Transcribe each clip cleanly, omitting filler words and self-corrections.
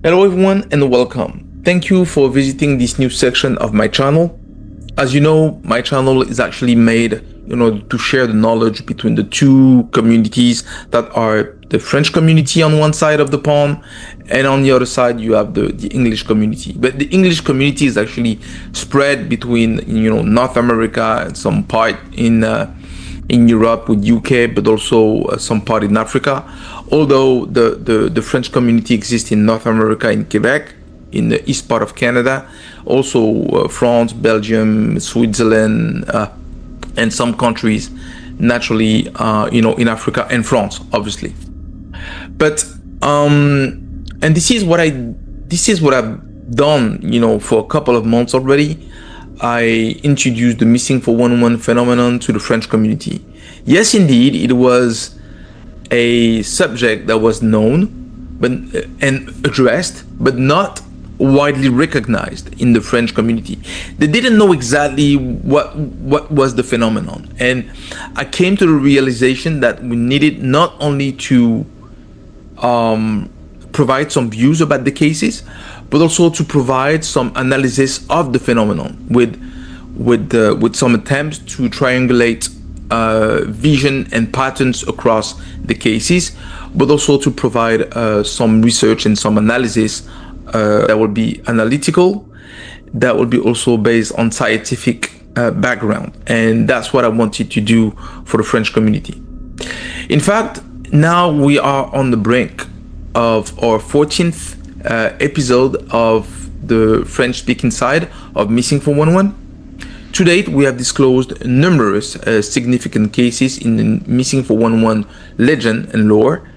Hello everyone and welcome. Thank you for visiting this new section of my channel. As you know, my channel is actually made to share the knowledge between the two communities that are the French community on one side of the pond, and on the other side you have the English community. But the English community is actually spread between North America and some part in Europe with UK, but also some part in Africa. Although the French community exists in North America, in Quebec, in the east part of Canada, also France, Belgium, Switzerland, and some countries naturally in Africa, and France obviously. But and this is what I've done for a couple of months already. I introduced the missing 411 phenomenon to the French community. Yes, indeed, it was a subject that was known and addressed, but not widely recognized in the French community. They didn't know exactly what was the phenomenon, and I came to the realization that we needed not only to provide some views about the cases, but also to provide some analysis of the phenomenon with some attempts to triangulate vision and patterns across the cases, but also to provide some research and some analysis that will be analytical, that will be also based on scientific background. And that's what I wanted to do for the French community. In fact, now we are on the brink of our 14th episode of the French-speaking side of Missing 411. To date, we have disclosed numerous significant cases in the Missing 411 legend and lore.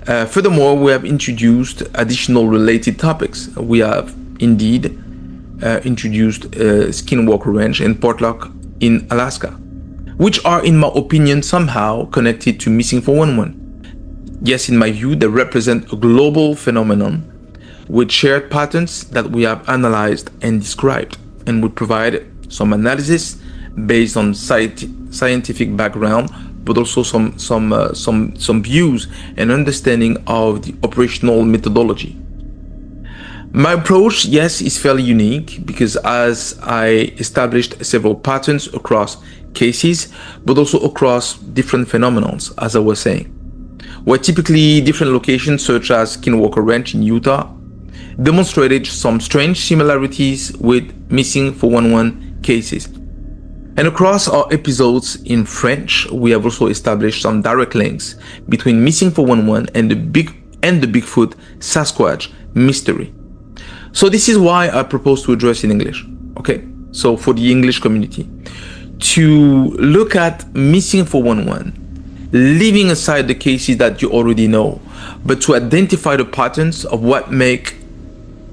Furthermore, we have introduced additional related topics. We have indeed introduced Skinwalker Ranch and Portlock in Alaska, which are, in my opinion, somehow connected to Missing 411. Yes, in my view, they represent a global phenomenon with shared patterns that we have analyzed and described, and would provide some analysis based on scientific background, but also some views and understanding of the operational methodology. My approach, yes, is fairly unique because as I established several patterns across cases, but also across different phenomena, as I was saying, where typically different locations such as Skinwalker Ranch in Utah demonstrated some strange similarities with Missing 411 cases. And across our episodes in French, we have also established some direct links between Missing 411 and the Bigfoot Sasquatch mystery. So this is why I propose to address in English. Okay, so for the English community, to look at Missing 411, leaving aside the cases that you already know, but to identify the patterns of what make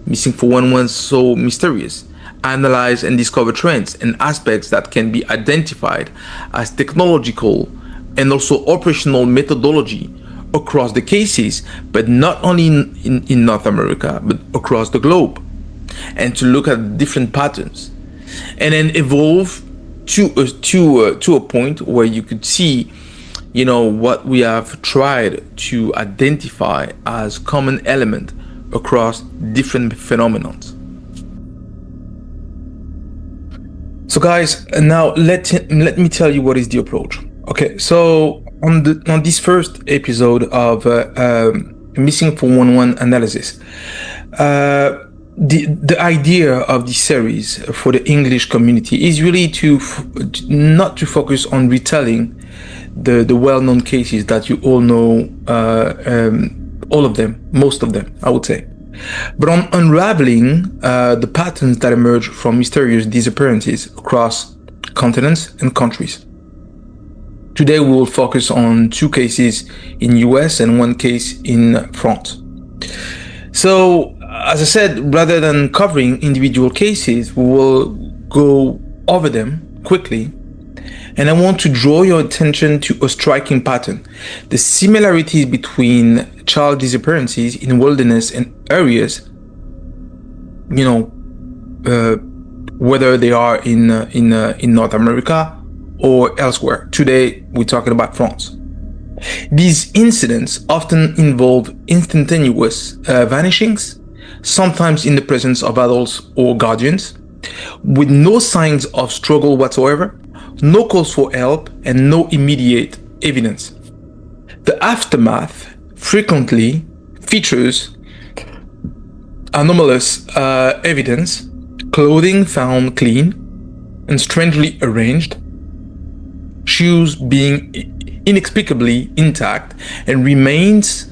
Missing 411 so mysterious, analyze and discover trends and aspects that can be identified as technological and also operational methodology across the cases, but not only in North America, but across the globe, and to look at different patterns, and then evolve to a point where you could see what we have tried to identify as common element across different phenomena. So guys, now let me tell you what is the approach. Okay, so on this first episode of Missing 411 analysis, the idea of this series for the English community is really not to focus on retelling the well-known cases that you all know, all of them, most of them, I would say, but on unraveling the patterns that emerge from mysterious disappearances across continents and countries. Today we will focus on 2 cases in US and 1 case in France. So, as I said, rather than covering individual cases, we will go over them quickly. And I want to draw your attention to a striking pattern: the similarities between child disappearances in wilderness and areas, whether they are in North America or elsewhere. Today, we're talking about France. These incidents often involve instantaneous vanishings, sometimes in the presence of adults or guardians, with no signs of struggle whatsoever, no calls for help, and no immediate evidence. The aftermath frequently features anomalous evidence, clothing found clean and strangely arranged, shoes being inexplicably intact, and remains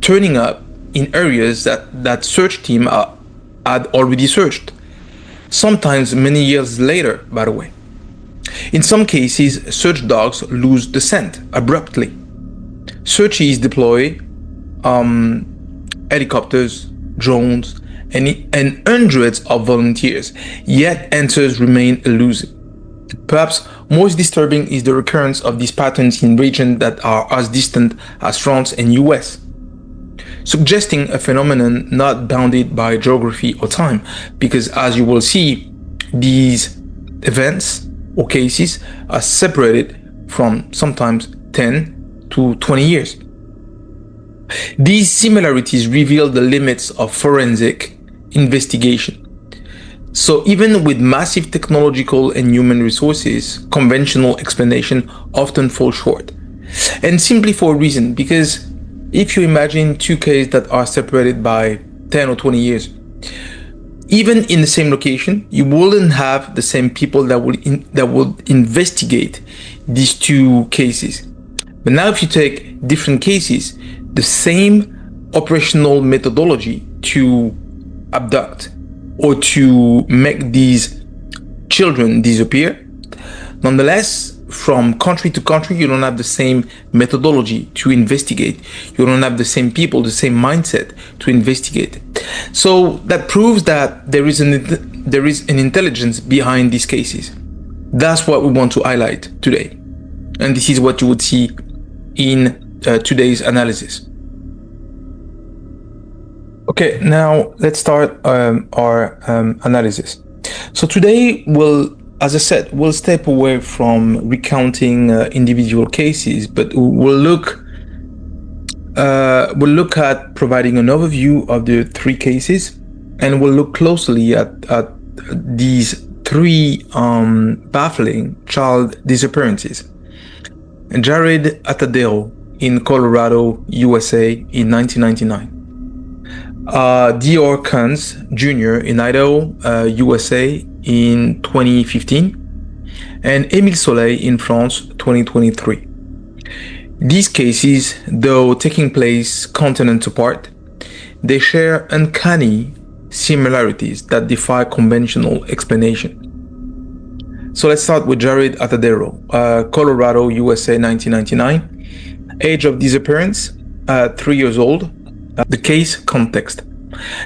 turning up in areas that search team had already searched, sometimes many years later, by the way. In some cases, search dogs lose the scent abruptly. Searchies deploy helicopters, drones, and hundreds of volunteers, yet answers remain elusive. Perhaps most disturbing is the recurrence of these patterns in regions that are as distant as France and US, suggesting a phenomenon not bounded by geography or time, because as you will see, these events or cases are separated from sometimes 10 to 20 years. These similarities reveal the limits of forensic investigation. So even with massive technological and human resources, conventional explanation often falls short. And simply for a reason, because if you imagine two cases that are separated by 10 or 20 years, even in the same location, you wouldn't have the same people that would investigate these two cases. But now if you take different cases, the same operational methodology to abduct or to make these children disappear, nonetheless, from country to country, you don't have the same methodology to investigate. You don't have the same people, the same mindset to investigate. So that proves that there is an intelligence behind these cases. That's what we want to highlight today. And this is what you would see in today's analysis. Okay, now let's start our analysis. So today as I said, we'll step away from recounting individual cases, but we'll look at providing an overview of the three cases, and we'll look closely at these three baffling child disappearances. Jared Atadero in Colorado, USA in 1999. Deorr Kunz Jr. in Atadero, USA in 2015, and Émile Soleil in France, 2023. These cases, though taking place continents apart, they share uncanny similarities that defy conventional explanation. So let's start with Jared Atadero, Colorado, USA, 1999. Age of disappearance, 3 years old. The case context.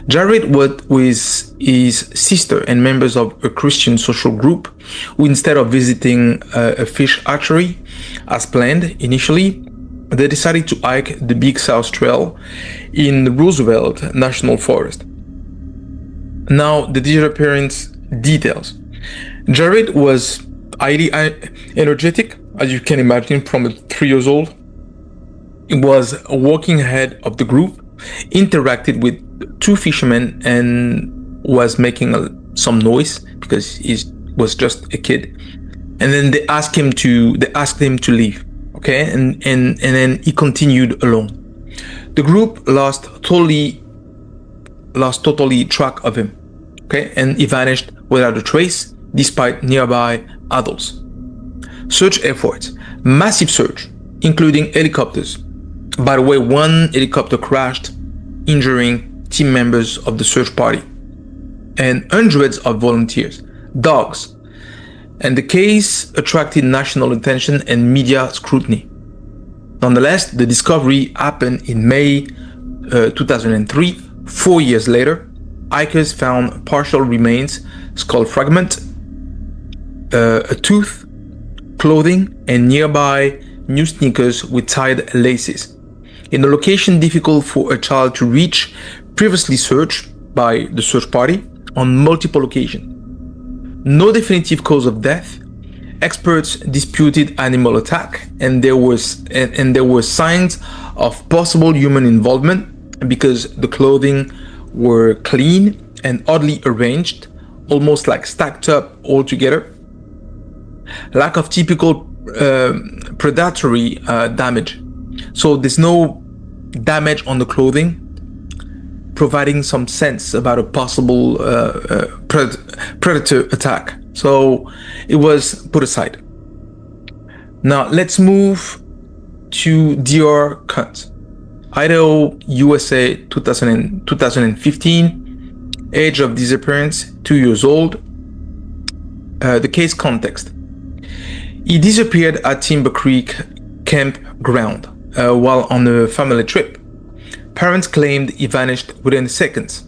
Jared was with his sister and members of a Christian social group who, instead of visiting a fish hatchery as planned initially, they decided to hike the Big South Trail in the Roosevelt National Forest. Now, the disappearance details. Jared was highly energetic, as you can imagine, from a 3 years old. He was walking ahead of the group, interacted with two fishermen, and was making some noise because he was just a kid. And then they asked him to leave. Okay, and then he continued alone. The group lost totally track of him. Okay, and he vanished without a trace, despite nearby adults. Search efforts, massive search, including helicopters. By the way, one helicopter crashed, injuring team members of the search party, and hundreds of volunteers, dogs. And the case attracted national attention and media scrutiny. Nonetheless, the discovery happened in May 2003. 4 years later, hikers found partial remains, skull fragment, a tooth, clothing, and nearby new sneakers with tied laces. In a location difficult for a child to reach, previously searched by the search party on multiple occasions. No definitive cause of death. Experts disputed animal attack, and there were signs of possible human involvement because the clothing were clean and oddly arranged, almost like stacked up all together. Lack of typical predatory damage. So there's no damage on the clothing, providing some sense about a possible predator attack. So it was put aside. Now let's move to Deorr Kunz, Idaho, USA, 2015, age of disappearance, 2 years old. The case context. He disappeared at Timber Creek campground while on a family trip. Parents claimed he vanished within seconds,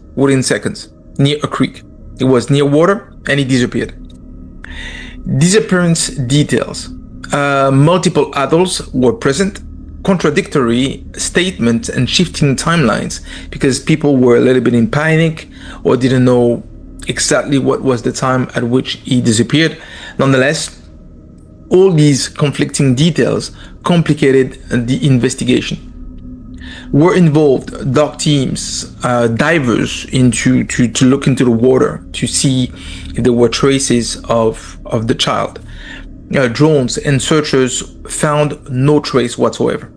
near a creek. It was near water and he disappeared. Disappearance details. Multiple adults were present, contradictory statements and shifting timelines because people were a little bit in panic or didn't know exactly what was the time at which he disappeared. Nonetheless, all these conflicting details complicated the investigation. Were involved dog teams, divers to look into the water to see if there were traces of the child. Drones and searchers found no trace whatsoever.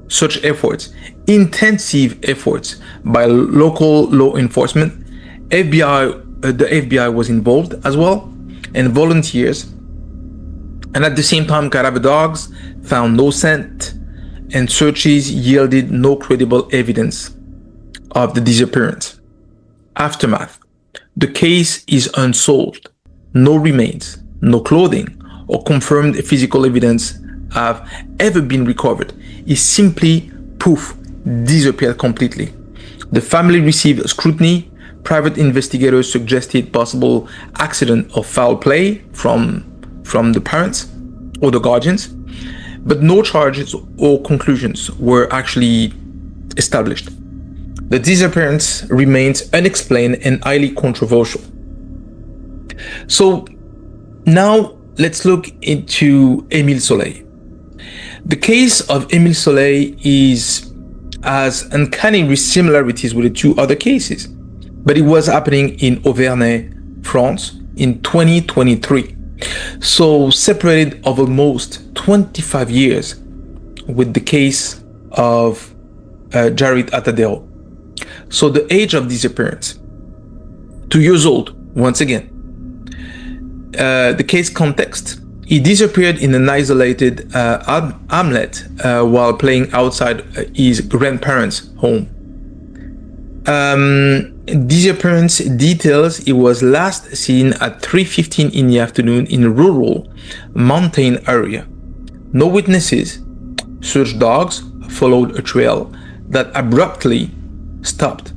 Such efforts, intensive efforts by local law enforcement, the FBI was involved as well, and volunteers. And at the same time, cadaver dogs found no scent, and searches yielded no credible evidence of the disappearance. Aftermath. The case is unsolved. No remains, no clothing, or confirmed physical evidence have ever been recovered. It simply, poof, disappeared completely. The family received scrutiny. Private investigators suggested possible accident or foul play from the parents or the guardians, but no charges or conclusions were actually established. The disappearance remains unexplained and highly controversial. So now let's look into Émile Soleil. The case of Émile Soleil has uncanny similarities with the two other cases, but it was happening in Auvergne, France in 2023. So separated of almost 25 years with the case of Jared Atadero. So the age of disappearance, 2 years old, once again. The case context, he disappeared in an isolated hamlet while playing outside his grandparents' home. Disappearance details, he was last seen at 3:15 in the afternoon in a rural mountain area. No witnesses. Search dogs followed a trail that abruptly stopped,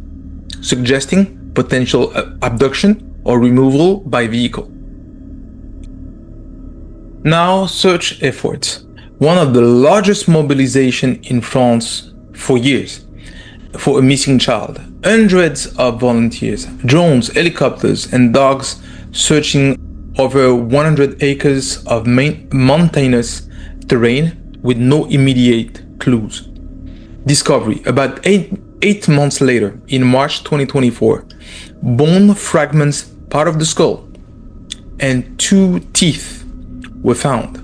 suggesting potential abduction or removal by vehicle. Now, search efforts. One of the largest mobilization in France for years for a missing child. Hundreds of volunteers, drones, helicopters, and dogs searching over 100 acres of mountainous terrain with no immediate clues. Discovery. About eight months later, in March 2024, bone fragments, part of the skull, and 2 teeth were found.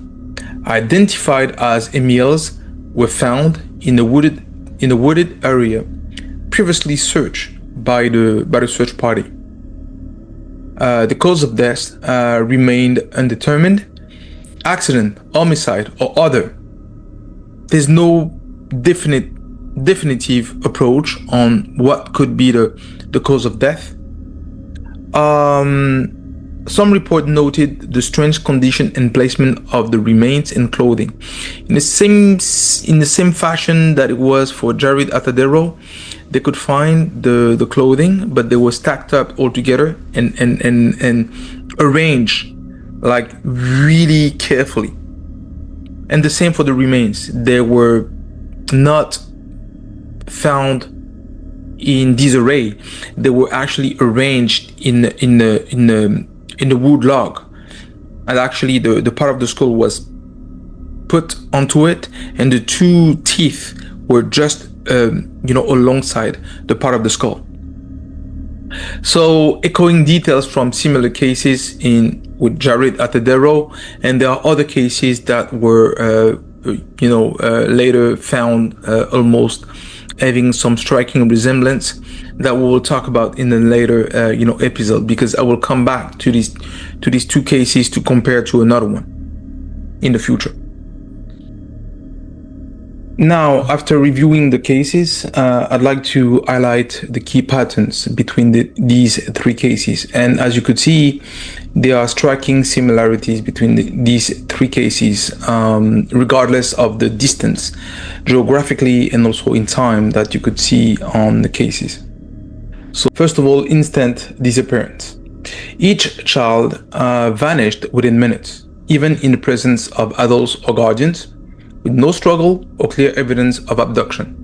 Identified as Émile's, were found in a wooded area previously searched by the search party. The cause of death remained undetermined. Accident, homicide, or other. There's no definitive approach on what could be the cause of death. Some report noted the strange condition and placement of the remains and clothing. In the same fashion that it was for Jared Atadero, they could find the clothing, but they were stacked up all together and arranged like really carefully. And the same for the remains. They were not found in disarray. They were actually arranged in the wood log, and actually the part of the skull was put onto it, and the 2 teeth were just alongside the part of the skull. So, echoing details from similar cases with Jared Atadero, and there are other cases that were, later found almost having some striking resemblance that we will talk about in a later, episode, because I will come back to these two cases to compare to another one in the future. Now, after reviewing the cases, I'd like to highlight the key patterns between these three cases. And as you could see, there are striking similarities between these three cases, regardless of the distance, geographically and also in time, that you could see on the cases. So first of all, instant disappearance. Each child vanished within minutes, even in the presence of adults or guardians, with no struggle or clear evidence of abduction.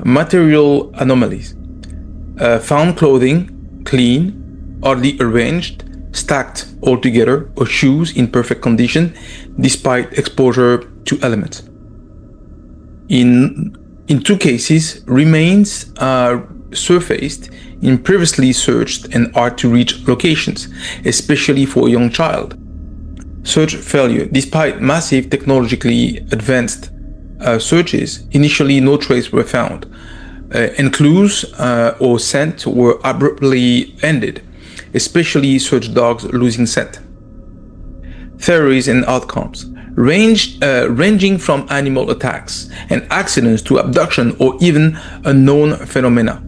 Material anomalies. Found clothing, clean, oddly arranged, stacked all together, or shoes in perfect condition despite exposure to elements. In two cases, remains surfaced in previously searched and hard to reach locations, especially for a young child. Search failure. Despite massive technologically advanced searches, initially no trace were found, and clues or scent were abruptly ended, especially search dogs losing scent. Theories and outcomes. Ranging from animal attacks and accidents to abduction or even unknown phenomena.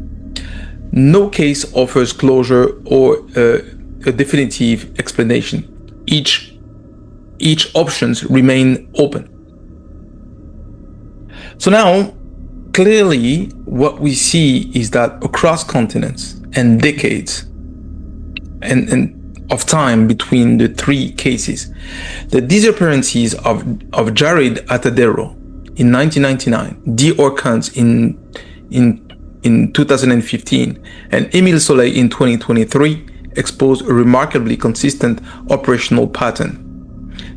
No case offers closure or a definitive explanation. Each options remain open. So now, clearly, what we see is that across continents and decades and of time between the three cases, the disappearances of Jared Atadero in 1999, Deorr Kunz in 2015, and Émile Soleil in 2023 exposed a remarkably consistent operational pattern.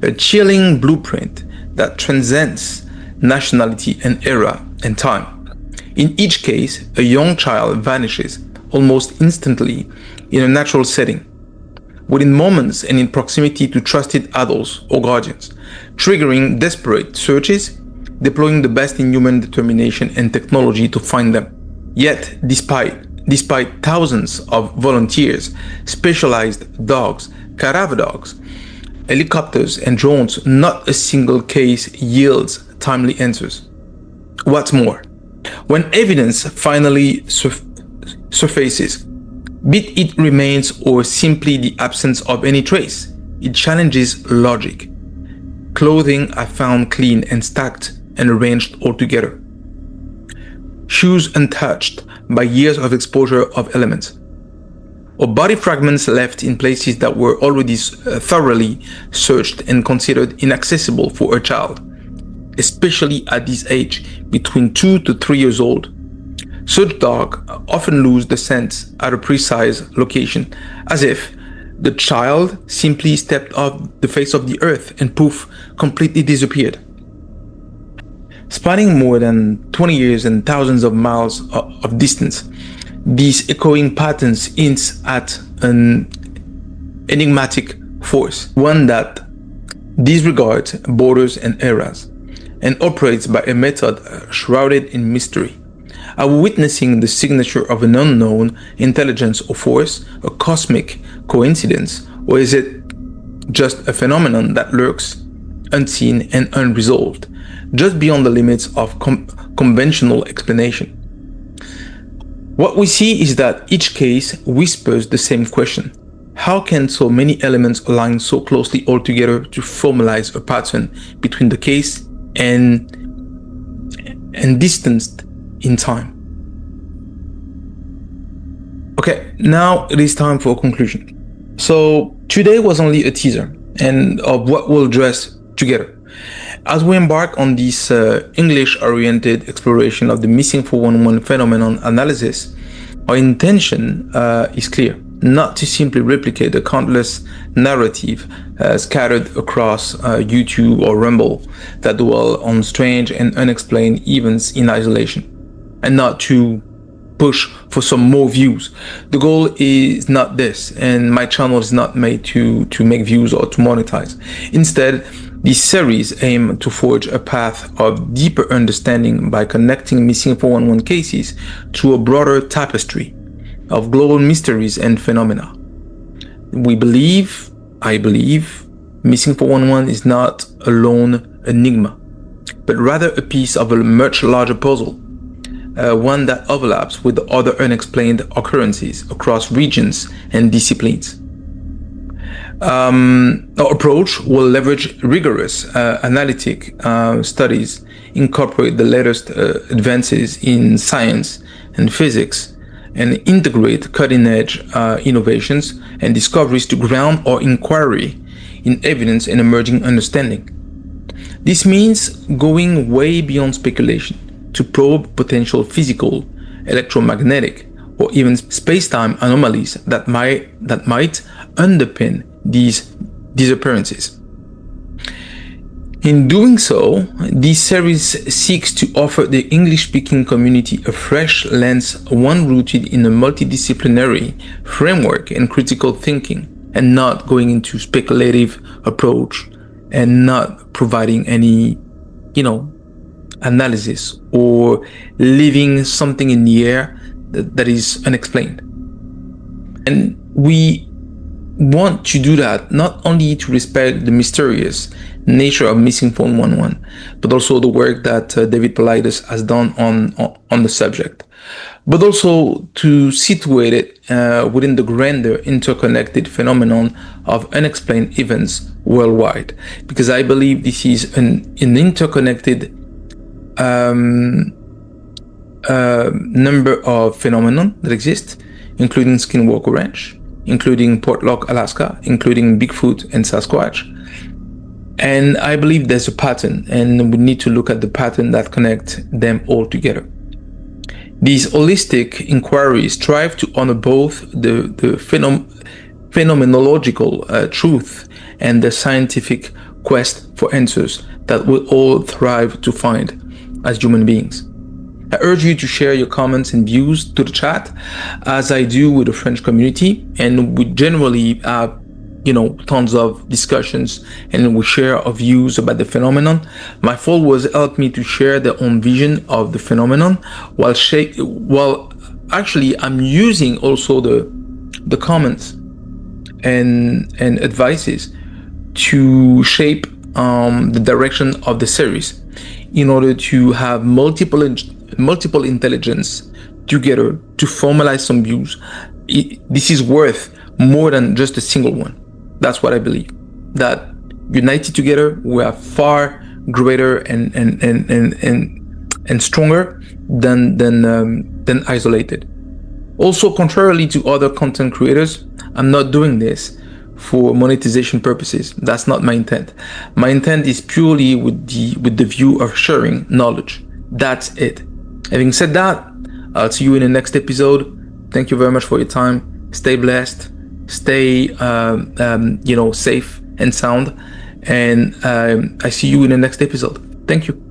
A chilling blueprint that transcends nationality and era and time. In each case, a young child vanishes almost instantly in a natural setting, within moments and in proximity to trusted adults or guardians, triggering desperate searches, deploying the best in human determination and technology to find them. Yet, despite thousands of volunteers, specialized dogs, cadaver dogs, helicopters and drones, not a single case yields timely answers. What's more, when evidence finally surfaces, be it remains or simply the absence of any trace, it challenges logic. Clothing are found clean and stacked and arranged all together. Shoes untouched by years of exposure of elements, or body fragments left in places that were already thoroughly searched and considered inaccessible for a child, especially at this age, between 2 to 3 years old. Such dogs often lose the scent at a precise location, as if the child simply stepped off the face of the earth and poof, completely disappeared. Spanning more than 20 years and thousands of miles of distance, these echoing patterns hints at an enigmatic force, one that disregards borders and eras, and operates by a method shrouded in mystery. Are we witnessing the signature of an unknown intelligence or force, a cosmic coincidence, or is it just a phenomenon that lurks unseen and unresolved, just beyond the limits of conventional explanation? What we see is that each case whispers the same question. How can so many elements align so closely all together to formalize a pattern between the case and distanced in time? Okay, now it is time for a conclusion. So today was only a teaser and of what we'll address together. As we embark on this English-oriented exploration of the missing 411 phenomenon analysis, our intention is clear: not to simply replicate the countless narrative scattered across YouTube or Rumble that dwell on strange and unexplained events in isolation, and not to push for some more views. The goal is not this, and my channel is not made to make views or to monetize. Instead, this series aim to forge a path of deeper understanding by connecting missing 411 cases to a broader tapestry of global mysteries and phenomena. I believe, missing 411 is not a lone enigma, but rather a piece of a much larger puzzle, one that overlaps with other unexplained occurrences across regions and disciplines. Our approach will leverage rigorous analytic studies, incorporate the latest advances in science and physics, and integrate cutting-edge innovations and discoveries to ground our inquiry in evidence and emerging understanding. This means going way beyond speculation to probe potential physical, electromagnetic, or even space-time anomalies that might underpin these disappearances. In doing so, this series seeks to offer the English-speaking community a fresh lens, one rooted in a multidisciplinary framework and critical thinking, and not going into speculative approach and not providing any, analysis or leaving something in the air that is unexplained. And we want to do that not only to respect the mysterious nature of missing 411, but also the work that David Paulides has done on the subject, but also to situate it within the grander interconnected phenomenon of unexplained events worldwide, because I believe this is an interconnected number of phenomena that exist, including Skinwalker Ranch, including Portlock, Alaska, including Bigfoot and Sasquatch. And I believe there's a pattern, and we need to look at the pattern that connect them all together. These holistic inquiries strive to honor both the phenomenological truth and the scientific quest for answers that we all thrive to find as human beings. I urge you to share your comments and views to the chat, as I do with the French community, and we generally have tons of discussions, and we share our views about the phenomenon. My followers help me to share their own vision of the phenomenon, while actually I'm using also the comments and advices to shape the direction of the series, in order to have multiple intelligence together to formalize some views. This is worth more than just a single one. That's what I believe. That united together, we are far greater and stronger than isolated. Also, contrarily to other content creators, I'm not doing this for monetization purposes. That's not my intent. My intent is purely with the view of sharing knowledge. That's it. Having said that, I'll see you in the next episode. Thank you very much for your time. Stay blessed. Stay, safe and sound. And I see you in the next episode. Thank you.